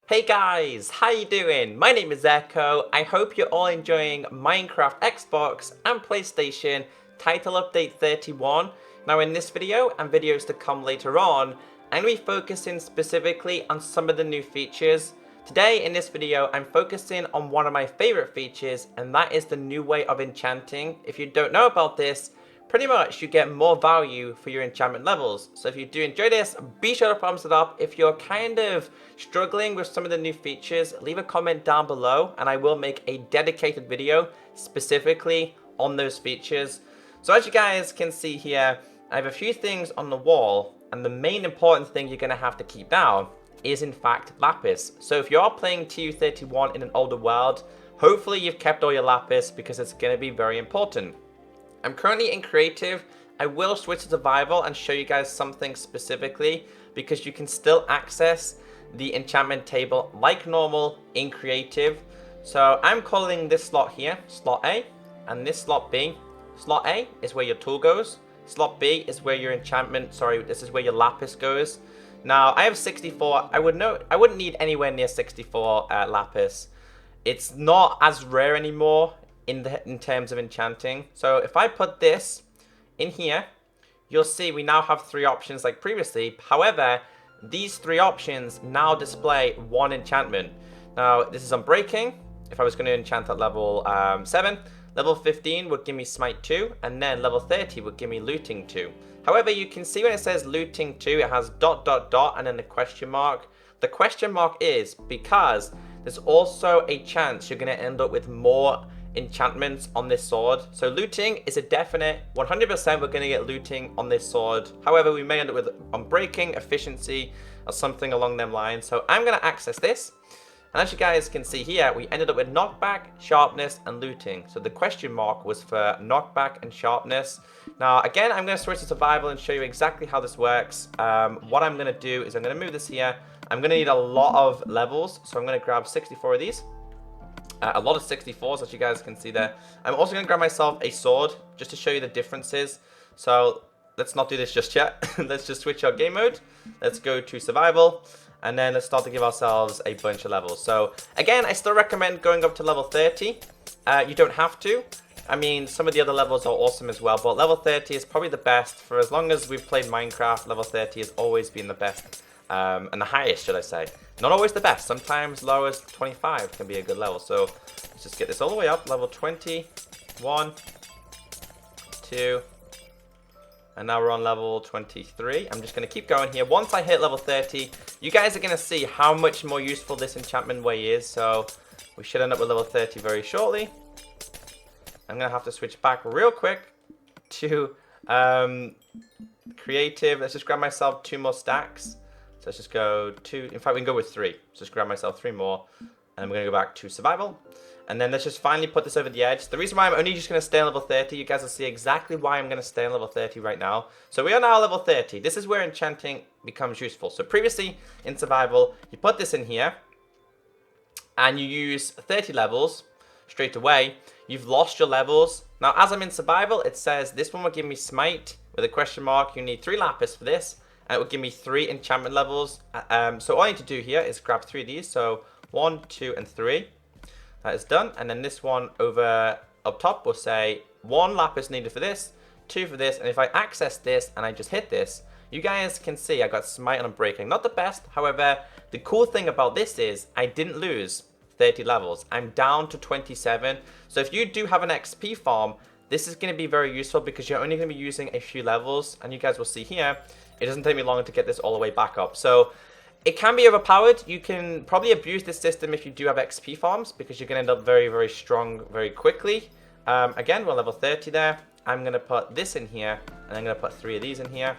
Hey guys, how you doing? My name is Echo. I hope you're all enjoying Minecraft Xbox and PlayStation Title Update 31. Now in this video and videos to come later on, I'm going to be focusing specifically on some of the new features. Today in this video, I'm focusing on one of my favorite features, and that is the new way of enchanting. If you don't know about this, pretty much you get more value for your enchantment levels. So if you do enjoy this, be sure to thumbs it up. If you're kind of struggling with some of the new features, leave a comment down below and I will make a dedicated video specifically on those features. So as you guys can see here, I have a few things on the wall, and the main important thing you're going to have to keep down is in fact lapis. So if you are playing TU31 in an older world, hopefully you've kept all your lapis because it's going to be very important. I'm currently in creative. I will switch to survival and show you guys something specifically because you can still access the enchantment table like normal in creative. So I'm calling this slot here slot A, and this slot B. Slot A is where your tool goes. Slot B is where your this is where your lapis goes. Now I have 64. I wouldn't need anywhere near 64 lapis. It's not as rare anymore in terms of enchanting. So if I put this in here, you'll see we now have 3 options like previously. However, these 3 options now display 1 enchantment. Now this is unbreaking. If I was going to enchant at level 7, level 15 would give me smite 2, and then level 30 would give me looting 2. However, you can see when it says looting 2, it has ... and then the question mark. The question mark is because there's also a chance you're going to end up with more enchantments on this sword. So looting is a definite 100%. We're going to get looting on this sword. However, we may end up with unbreaking, efficiency, or something along them lines. So I'm going to access this, and as you guys can see here, we ended up with knockback, sharpness, and looting. So the question mark was for knockback and sharpness. Now again, I'm going to switch to survival and show you exactly how this works. What I'm going to do is I'm going to move this here. I'm going to need a lot of levels, so I'm going to grab 64 of these. A lot of 64s, as you guys can see there. I'm also going to grab myself a sword just to show you the differences. So let's not do this just yet. Let's just switch our game mode. Let's go to survival, and then let's start to give ourselves a bunch of levels. So again, I still recommend going up to level 30. You don't have to. I mean, some of the other levels are awesome as well, but level 30 is probably the best. For as long as we've played Minecraft, level 30 has always been the best. And the highest, should I say. Not always the best. Sometimes lowest 25 can be a good level. So let's just get this all the way up. Level 20, 1, 2, and now we're on level 23. I'm just going to keep going here. Once I hit level 30, you guys are going to see how much more useful this enchantment way is. So we should end up with level 30 very shortly. I'm going to have to switch back real quick to creative. Let's just grab myself 2 more stacks. So let's just go 2. In fact, we can go with 3. So just grab myself 3 more. And we're going to go back to survival. And then let's just finally put this over the edge. The reason why I'm only just going to stay on level 30, you guys will see exactly why I'm going to stay on level 30 right now. So we are now level 30. This is where enchanting becomes useful. So previously in survival, you put this in here and you use 30 levels straight away. You've lost your levels. Now, as I'm in survival, it says this one will give me smite with a question mark. You need 3 lapis for this. And it will give me 3 enchantment levels. So all I need to do here is grab 3 of these. So 1, 2, and 3. That is done. And then this one over up top will say 1 lapis needed for this, 2 for this. And if I access this and I just hit this, you guys can see I got smite and unbreaking. Not the best. However, the cool thing about this is I didn't lose 30 levels. I'm down to 27. So if you do have an XP farm, this is going to be very useful because you're only going to be using a few levels. And you guys will see here, it doesn't take me long to get this all the way back up. So it can be overpowered. You can probably abuse this system if you do have XP farms because you're going to end up very, very strong very quickly. Again, we're level 30 there. I'm going to put this in here, and I'm going to put 3 of these in here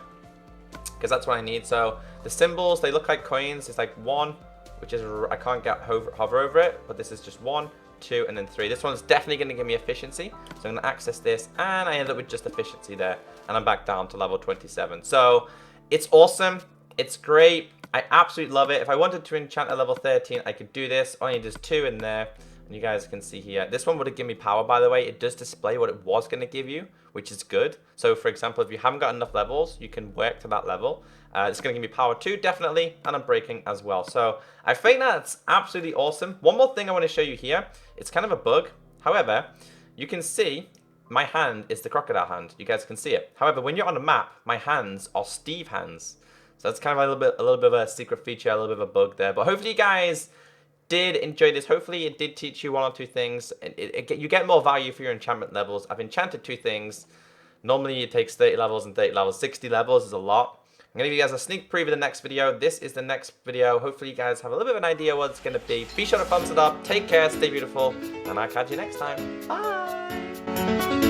because that's what I need. So the symbols, they look like coins. It's like 1, which is, I can't get hover over it, but this is just 1, 2, and then 3. This one's definitely going to give me efficiency. So I'm going to access this, and I end up with just efficiency there. And I'm back down to level 27. So it's awesome. It's great. I absolutely love it. If I wanted to enchant at level 13, I could do this. All I need is 2 in there. And you guys can see here, this one would have given me power, by the way. It does display what it was going to give you, which is good. So, for example, if you haven't got enough levels, you can work to that level. It's going to give me power too, definitely, and I'm breaking as well. So, I think that's absolutely awesome. One more thing I want to show you here. It's kind of a bug. However, you can see my hand is the crocodile hand. You guys can see it. However, when you're on a map, my hands are Steve hands. So that's kind of a little bit of a secret feature, a little bit of a bug there. But hopefully you guys did enjoy this. Hopefully it did teach you one or two things. You get more value for your enchantment levels. I've enchanted 2 things. Normally it takes 30 levels and 30 levels. 60 levels is a lot. I'm going to give you guys a sneak preview of the next video. This is the next video. Hopefully you guys have a little bit of an idea what it's going to be. Be sure to thumbs it up. Take care. Stay beautiful. And I'll catch you next time. Bye.